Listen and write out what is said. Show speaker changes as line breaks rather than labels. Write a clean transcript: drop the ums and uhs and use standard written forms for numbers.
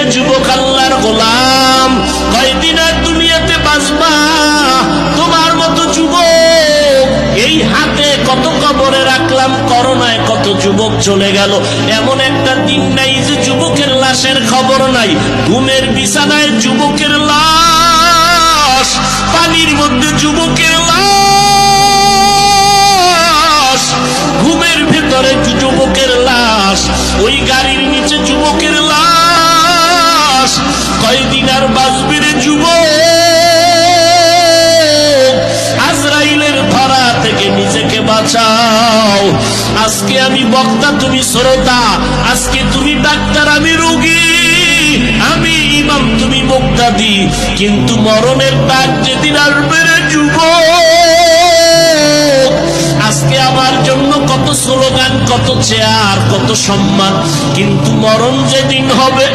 রে যুবক আল্লাহর গোলাম, কয়দিন আর দুনিয়াতে বাঁচবা? তোমার মতো যুবক এই হাতে কত কবরে রাখলাম, করোনায় কত যুবক চলে গেল। এমন একটা দিন নাই যে যুবকের লাশের খবর নাই। ঘুমের বিছানায় যুবকের লাশ, পানির মধ্যে যুবকের লাশ, ঘুমের ভেতরে যুবকের লাশ, ওই গাড়ির নিচে যুবকের লাশ। কয়দিন আর বাঁচবে রে যুবক? আজরাইলের ধরা থেকে নিজেকে বাঁচাও। আজকে আমি বক্তা, তুমি শ্রোতা। আজকে তুমি ডাক্তার, আমি রোগী। আমি ইমাম, তুমি মুক্তাদি। কিন্তু মরণের ডাক যেদিন আসবে রে যুবক, আজকে আমার জন্য কত স্লোগান, কত চেয়ার, কত সম্মান, কিন্তু মরণ যেদিন হবে